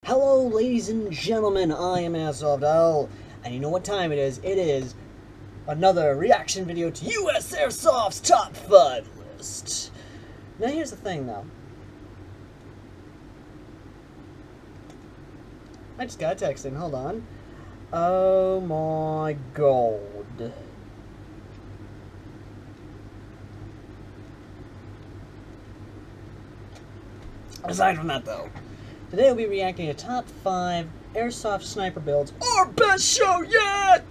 Hello, ladies and gentlemen, I am AirsoftAl, and you know what time it is? It is another reaction video to US Airsoft's Top 5 list. Now here's the thing, though. I just got a text in, hold on. Oh my god. Aside from that, though, today we'll be reacting to top 5 Airsoft sniper builds. Our best show yet!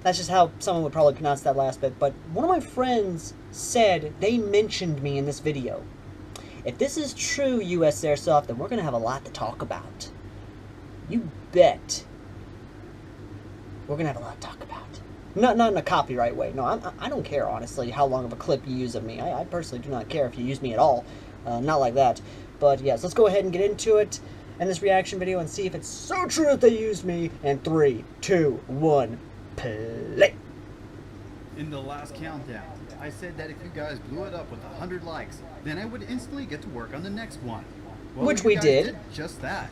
That's just how someone would probably pronounce that last bit, but one of my friends said they mentioned me in this video. If this is true, US Airsoft, then we're going to have a lot to talk about. You bet. We're going to have a lot to talk about. Not in a copyright way. No, I don't care, honestly, how long of a clip you use of me. I personally do not care if you use me at all. Not like that. But yes, let's go ahead and get into it in this reaction video and see if it's so true that they used me. And 3, 2, 1, play. In the last countdown, I said that if you guys blew it up with 100 likes, then I would instantly get to work on the next one. Well, which we did. Just that.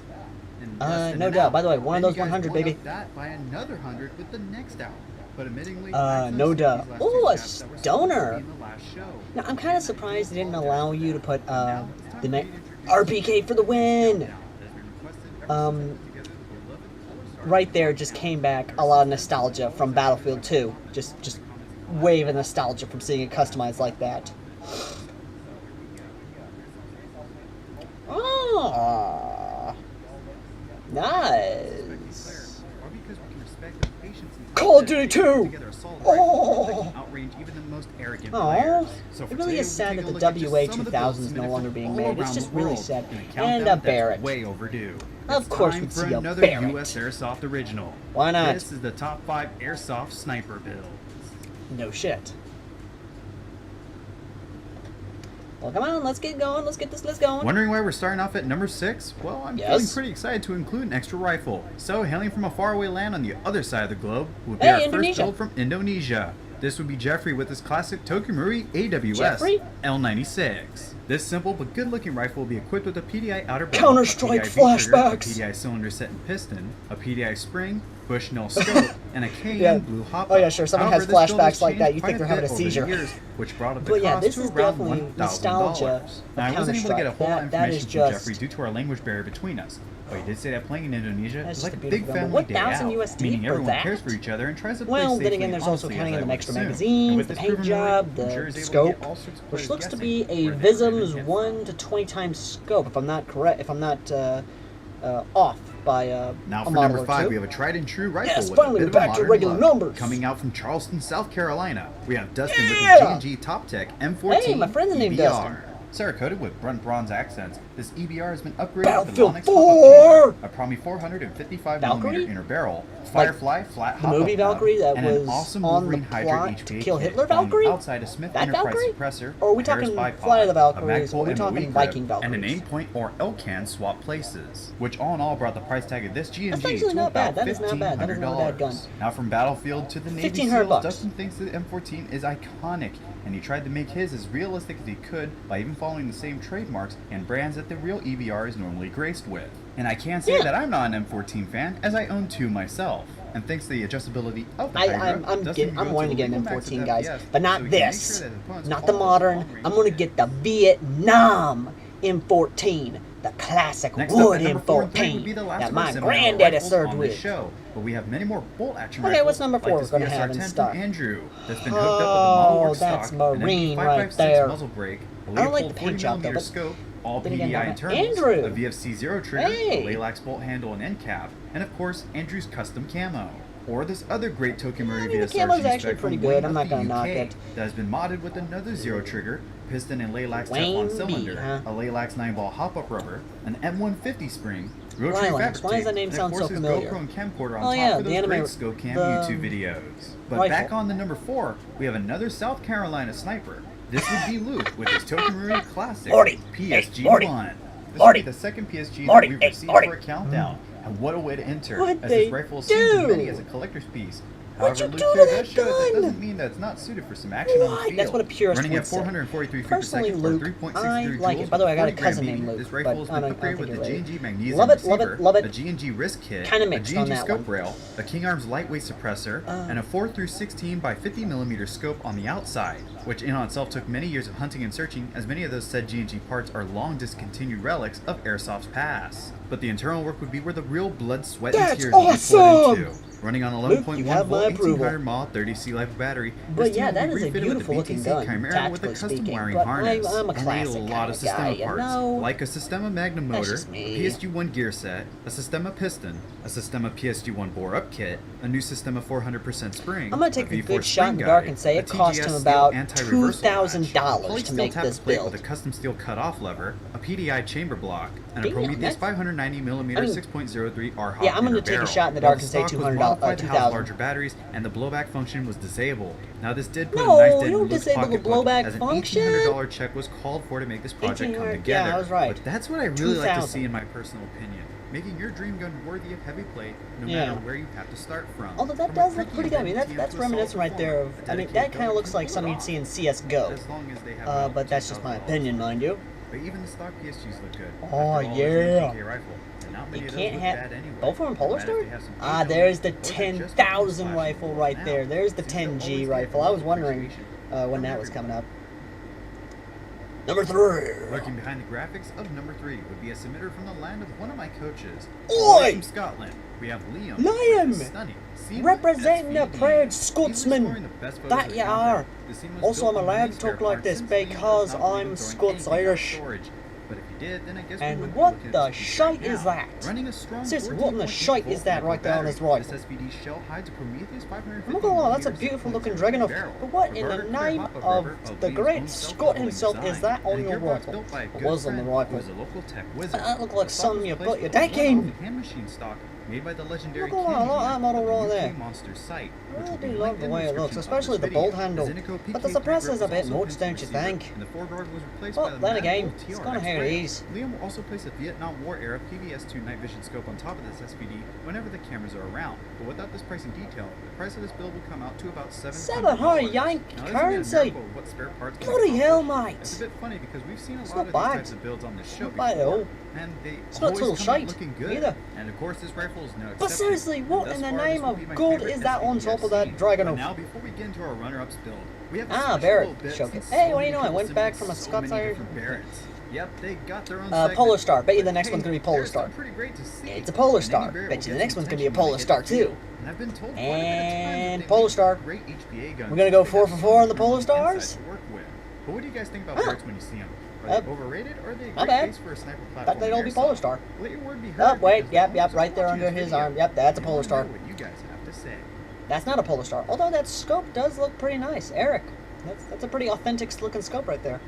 No doubt. By the way, one of those 100, baby. That by another 100 with the next hour. But admittingly, no doubt. Ooh, a stoner. Now, I'm kind of surprised they didn't allow you to put, the RPK for the win. Right there just came back a lot of nostalgia from Battlefield 2. Just wave of nostalgia from seeing it customized like that. Oh, nice. Call of Duty 2! Oh! It really is sad that the WA 2000 is no longer being made. It's just really sad. And a Barrett. Way overdue. Of course we'd see a Barrett. US Airsoft original. Why not? This is the top 5 Airsoft sniper builds. No shit. Well, come on, let's get going. Let's get this list going. Wondering why we're starting off at number 6? Well, I'm feeling pretty excited to include an extra rifle. So, hailing from a faraway land on the other side of the globe, will be our first build from Indonesia. This would be Jeffrey with his classic Tokumuri AWS L96. This simple but good-looking rifle will be equipped with a PDI outer barrel, Counter-Strike flashbacks, a PDI cylinder set and piston, a PDI spring, Bushnell scope, and a Cayenne blue hop. Oh yeah, sure. Someone has flashbacks like that, you think they're having a seizure. Which brought up the cost to around $1,000. Now, I wasn't able to get a whole lot of information from Jeffrey due to our language barrier between us. But he did say that playing in Indonesia is like a big family day out, meaning everyone cares for each other and tries to play safely. Well, then again, there's also counting in an extra magazine, the paint job, the scope, which looks to be a Vism's 1 to 20 times scope, if I'm not correct, if I'm not off by now for number 5, we have a tried and true rifle. Yes, finally we're back to regular numbers. Coming out from Charleston, South Carolina, we have Dustin with his G&G Top Tech M14 Hey, my friend's named Dustin. Cerakoted with brunt bronze accents, this EBR has been upgraded Battlefield with the 4! a Promi 455mm Valkyrie? inner barrel, Firefly flat the movie Valkyrie that and was an awesome on the plot to kill Hitler Valkyrie? Outside a Smith that Enterprise Valkyrie? suppressor, or are we talking Flight of the Valkyries, or are we talking Viking Valkyries? And an aim point or L-can swap places, which all in all brought the price tag of this G&G to not about bad. That is not bad. That is not a bad gun. Now from Battlefield to the Navy SEALs, Dustin thinks the M14 is iconic, and he tried to make his as realistic as he could by even following the same trademarks and brands that the real EBR is normally graced with. And I can say that I'm not an M14 fan, as I own 2 myself. And thanks to the adjustability of the I'm wanting to get an M14, guys, but not this. Not the modern. I'm going to get the Vietnam M14. The classic wood M14 that my granddaddy served with. But we have many more bolt action Okay, what's number 4 we're going to have in stock? Andrew, that's been hooked up with a that's Marine right there. Muzzle brake, I don't like the paint job though, but scope, all PDI internals, Andrew. a VFC0 trigger, a Laylax bolt handle and end cap, and of course Andrew's custom camo. Or this other great Tokumuri VSRG the camo's actually pretty good. I'm not going to knock it. That has been modded with another zero trigger, piston and Laylax Teflon cylinder, a Laylax 9-ball hop-up rubber, an M150 spring, rotary fabric tape, why does that name sound so familiar? GoPro and camcorder on top for those great scope cam YouTube videos. But back on the number 4, we have another South Carolina sniper. This would be Luke with his Tokumuri classic PSG-1. This would be the second PSG that we've received for a countdown. And what a way to enter, as this rifle is seen to many as a collector's piece. What'd you However, do Luke to here that does show that gun? doesn't mean that it's not suited for some action on the What? field. That's what a purist Running would at say. 443 feet per Personally, second for Luke, 3.63 I joules like it. By the way, I got a with 40 cousin gram named medium. Luke, This rifle has but I been don't upgraded think with the you're G&G magnesium Love it, love receiver, it, love it. a G&G wrist kit, Kinda a mixed on G&G that scope one. rail, a King Arms lightweight suppressor, and a 4x16 by 50 millimeter scope on the outside, which in on itself took many years of hunting and searching, as many of those said G&G parts are long discontinued relics of Airsoft's past. But the internal work would be where the real blood, sweat, and tears would be poured into. Running on 11.1 volt 1800 mAh 30C LiPo battery. But yeah, that is a beautiful looking gun, Chimera with a custom speaking, wiring but harness. I'm a and classic a lot of guy, Sistema you parts, know? like a Sistema Magnum That's motor, just a me. PSG-1 gear set, a Sistema piston, a Sistema PSG-1 bore-up kit, a new Sistema 400% spring. I'm gonna take a V4 good shot in the spring dark guide, and say a it cost TGS him steel about anti-reversal $2,000 latch, to make this plate build. with a custom steel cut-off lever, a PDI chamber block, and a Damn, Prometheus that's- 590mm 6.03 R-Hop yeah, I'm gonna inner take a barrel. shot in the While dark and say stock was 200, modified to house 2,000. larger batteries, and the blowback function was disabled. Now this did put No, a nice you dent don't in Luke's disable the pocketbook, blowback as an function. $1,800 check was called for to make this project come $1,800, together. yeah, I was right. But that's what I really like to 2,000. see in my personal opinion. Making your dream gun worthy of heavy plate, no Yeah. matter where you have to start from. Although that From a does look freaky pretty good. I mean, event that's team to a reminiscent solid right there of. performer, I mean, dedicated that kind builder of looks can like pull something it you'd see in off. CS:GO. As long as they have But that's just my opinion, mind you. But even the stock PSGs look good. Oh, After all, yeah. it's an 18K rifle, and not many You of those can't look have bad anyway. both of them Polar No matter Star. if they have some Ah, weight there's on the them, or they're just 10,000 flashing rifle gold right now. there. There's the Seems to always 10G get rifle. I was more wondering appreciation when from that was coming up. everybody. Number 3. Lurking behind the graphics of number 3 would be a submitter from the land of one of my coaches. Oi! From Scotland, we have Liam. Liam! with his stunning seamless Representing the SVD. proud Easily Scotsman scoring the best photos that of you the are. combat. The scene was Also, built I'm on allowed many to spare talk like parts this since Liam does because not believe I'm in throwing Scots anything out of Irish. storage. But if you did, then I guess we And wouldn't be what looking at the this piece shite right is now. that? Running a strong Seriously, what in the 14.8 shite is that volt right there on his battery. rifle? This SVD shell hides a Prometheus 550 I'm not gonna lie, that's a millimeters beautiful looking 6.0 Dragunov. barrel. But what in the Regarded clear name hop-up of rubber the Liam's great own Scot self-leveling himself is design, that on and a your gearbox rifle? built by a It good was on the friend rifle. who is a local tech wizard. That looked like The stock something was you placed put your with a deck in. one-off hand machine stock made by the legendary Look at that, I like that model right there. Monster site, I which will do be love linked the in way it description looks, of especially this the bolt video. handle. Zynico But the PK suppressor's grip a was bit also much, pinched don't you receiver, think? And the foreguard was replaced Well, by the then Mad again, Bull it's TRX kinda how it rail. is. Liam will also place a Vietnam War era PVS-2 night vision scope on top of this SVD whenever the cameras are around. But without this pricing detail, the price of this build will come out to about $700. 700 yank Now, this is currency. a miracle of what spare parts can Bloody hell, accomplish. mate. It's a bit funny because we've seen a It's lot not of these bad. types of builds on this show not bad at before, all. and they It's not always total come out shite looking good. either. And of course, this rifle is no exception. But seriously, what Thus in the far, name this will of be my God favorite is that on SVD top of I've that seen. Dragunov? But now, before we get into our runner-ups build, we have Ah, a Barrett bit showcase. since Hey, so what do you many know? I people went back submitted from a so Scots many Irish. different Barretts. Yep, they got their own Polar segment. Star. Bet you the But next hey, one's gonna be Polar there's Star. some pretty great to see. It's a Polar And Star. any Barrett Bet will you the get next some one's gonna be a attention when Polar they Star get the deal. too. And I've been told quite a bit of And times that Polar they Star. make great HPA guns. We're gonna go They 4 have for some 4 on the room Polar and insight Stars? to work with. But what do you guys think about Huh. Barretts when you see them? Are they overrated or are they a Not great bad. base for a sniper platform? Thought they'd all in be Airsoft? Polar Star. Let your word be heard. Oh, wait, because yep, the yep, owners right are there watching under this his video, arm. Yep, that's a and Polar wanna Star. know what you guys have to say. That's not a Polar Star. Although that scope does look pretty nice. Eric, that's a pretty authentic looking scope right there.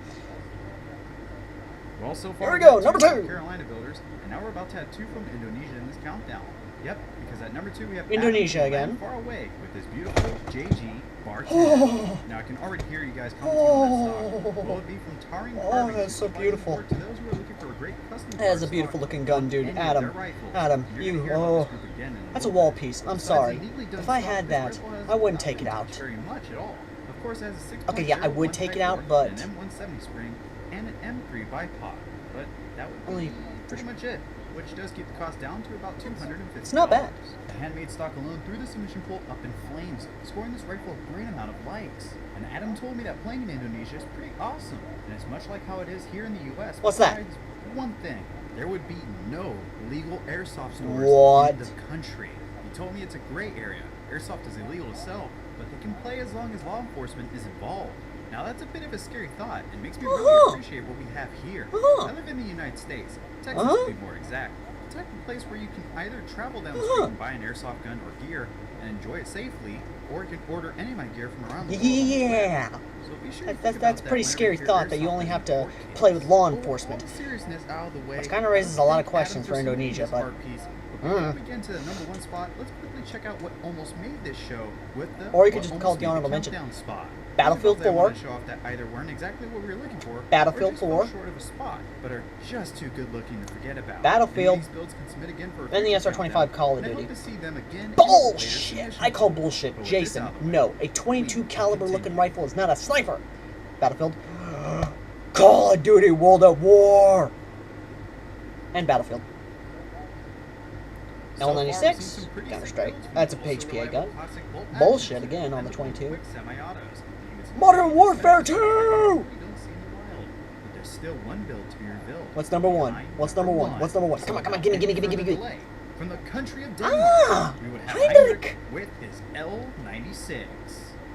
Well, so far Here we go, we've number got 2 2. Carolina builders, and now we're about to have 2 from Indonesia in this countdown. Yep, because at number 2 we have Indonesia Adam from again. Land Far Away with this beautiful JG Bar 10. Now I can already hear you guys commenting on that stock. Will it be from Tarring Carving? that's so beautiful. To those who are looking for a great custom That is a stock beautiful on looking gun, dude. any of Adam, their rifles. Adam, You're you, gonna hear about oh, this group again in that's a little wall bit. piece. I'm Besides sorry. the neatly done If I stock, had this that, rifle has I wouldn't not take it been out. touched very much at all. Of course, it has a 6.0 Okay, yeah, I would take it out, type but- an M170 spring and an M3 bipod. But that would Only- be pretty much it, which does keep the cost down to about $250. It's not bad. The handmade stock alone threw the submission pool up in flames, scoring this rifle a great amount of likes. And Adam told me that playing in Indonesia is pretty awesome, and it's much like how it is here in the US. What's that? Besides one thing, there would be no legal airsoft stores What? in the country. He told me it's a gray area. Airsoft is illegal to sell, but they can play as long as law enforcement is involved. Now that's a bit of a scary thought, and makes me really appreciate what we have here. I live in the United States, Texas to be more exact. The type of place where you can either travel down the street and buy an airsoft gun or gear and enjoy it safely, or you can order any of my gear from around the world. Yeah. So be sure to think That's about a that pretty whenever scary you hear thought that you airsoft only as have a to court case. play with law But enforcement. all the seriousness out of the way, Which kinda raises a lot of Adam questions for submitted Indonesia, this but- art piece. Before we get into the number 1 spot, let's quickly check out what almost made this show with the Or you could what just almost call it the made honorable mention. countdown spot. Battlefield 4. Show off that either weren't exactly what we were looking for, Battlefield 4. or just fell short of a spot, but are just too good looking to forget about. Battlefield. These builds can submit again for a and the SR-25 Call of Duty. Hope to see them again. Bullshit! I call bullshit. Jason, no. A 22 caliber looking rifle is not a sniper. Battlefield. Call of Duty World at War. And Battlefield. L96, Counter-Strike. That's a HPA gun. Bullshit again on the 22. Modern Warfare 2! There's still one build to be revealed. What's number one? What's number one? What's number one? Come on, gimme. From the country of Denmark, we would have Hendrik with his L96.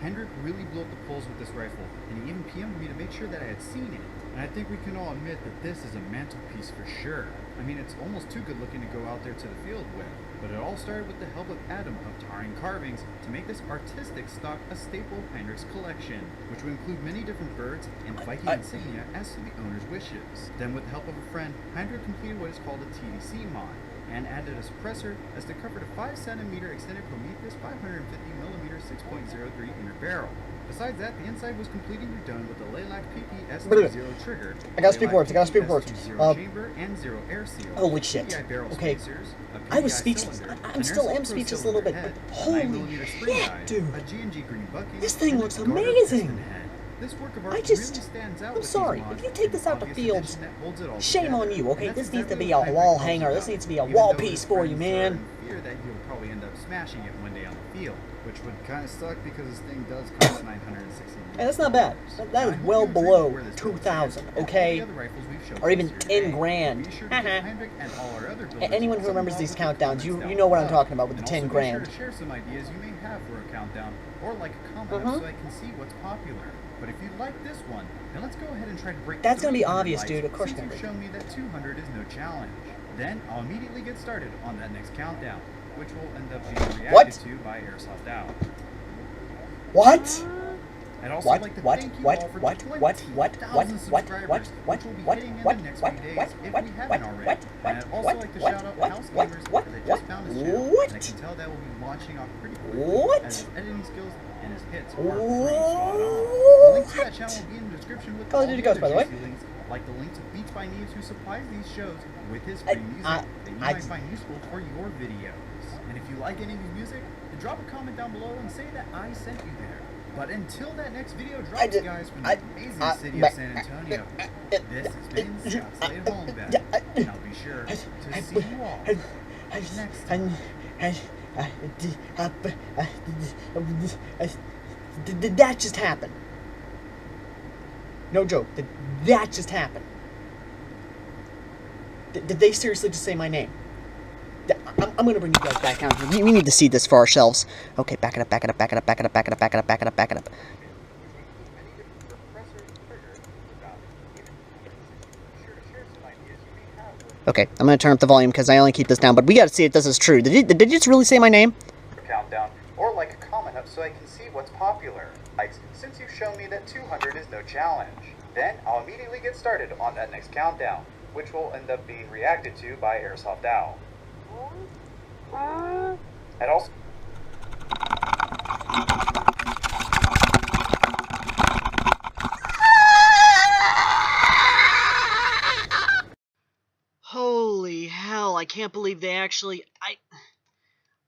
Hendrik really blew up the polls with this rifle, and he even PM'd me to make sure that I had seen it. And I think we can all admit that this is a mantelpiece for sure. I mean, it's almost too good looking to go out there to the field with. But it all started with the help of Adam of Tarring Carvings to make this artistic stock a staple of Hendrik's collection, which would include many different birds and Viking insignia as to the owner's wishes. Then with the help of a friend, Hendrik completed what is called a TDC mod, and added a suppressor as to cover the 5cm extended Prometheus 550mm 6.03 inner barrel. Besides that, the inside was completely redone with the Lilac PPS-0 trigger. I gotta speak words. Chamber and zero air seal. Holy shit. Okay. I was speechless. I still am speechless a little bit. But holy shit, dude. This thing looks amazing. This work of art really stands out. I'm sorry. If you take this out to fields, shame on you, okay? This needs to be a wall hanger. This needs to be a wall piece for you, man. Fear that you'll probably end up smashing it one day on the field, which would kind of suck because this thing does cost $960. Hey, that's not bad. That is well below 2,000, okay? Or even 10 grand. Anyone who remembers these countdowns, you know what I'm talking about with the 10 grand. Share some ideas you may have for a countdown, or like a comment so I can see what's popular. But if you like this one, then let's go ahead and try to break. That's gonna be obvious, dude. Of course, you've shown me that 200 is no challenge. Then I'll immediately get started on that next countdown, which will end up being reacted to by AirsoftAl. What? I'd also like to thank you all for 20,000 subscribers, which will be hitting in the next few days if we haven't already. And I'd also like to shout out House Gamers that just found his channel, and I can tell that will be launching off pretty quickly, as his editing skills and his hits are pretty spot on. The link to that channel will be in the description with all the other juicy links, like the link to Beats by Neves, who supplies these shows with his free music that you might find useful for your videos. And if you like any of his music, then drop a comment down below and say that I sent you there. But until that next video drops, guys, from the amazing city of San Antonio, this has been Scott Slade Holmberg, and I'll be sure to see you all next time. Did that just happen? No joke. Did that just happen? Did they seriously just say my name? I'm gonna bring you guys back down here. We need to see this for ourselves. Okay, back it up. Okay, I'm gonna turn up the volume because I only keep this down, but we gotta see if this is true. Did you just really say my name? Countdown, or like a comment up so I can see what's popular. Like, since you've shown me that 200 is no challenge, then I'll immediately get started on that next countdown, which will end up being reacted to by AirsoftAl. And also... Holy hell, I can't believe they actually...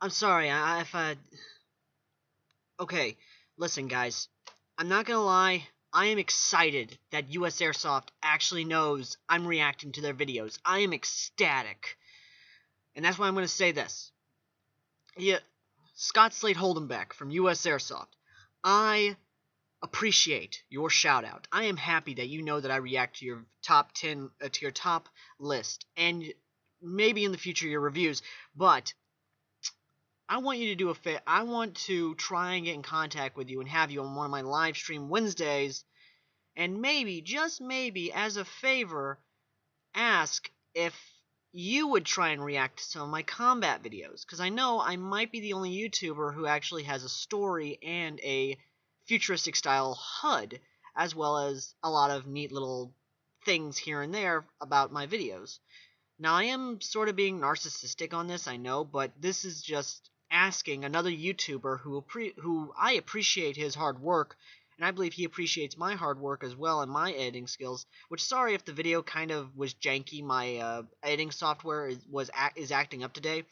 I'm sorry, Okay, listen guys, I'm not gonna lie, I am excited that US Airsoft actually knows I'm reacting to their videos. I am ecstatic. And that's why I'm gonna say this. Yeah, Scott Slade Holdenbeck from US Airsoft. I appreciate your shout out. I am happy that you know that I react to your top 10 to your top list and maybe in the future your reviews, but I want you to do I want to try and get in contact with you and have you on one of my live stream Wednesdays, and maybe, just maybe, as a favor, ask if you would try and react to some of my combat videos, because I know I might be the only YouTuber who actually has a story and a futuristic style HUD, as well as a lot of neat little things here and there about my videos. Now, I am sort of being narcissistic on this, I know, but this is just asking another YouTuber who I appreciate his hard work and I believe he appreciates my hard work as well and my editing skills. Which, sorry if the video kind of was janky. My editing software is acting up today.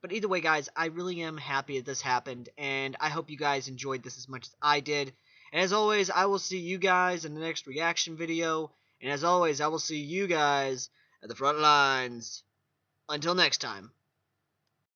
But either way, guys, I really am happy that this happened, and I hope you guys enjoyed this as much as I did. And as always, I will see you guys in the next reaction video. And as always, I will see you guys at the front lines. Until next time.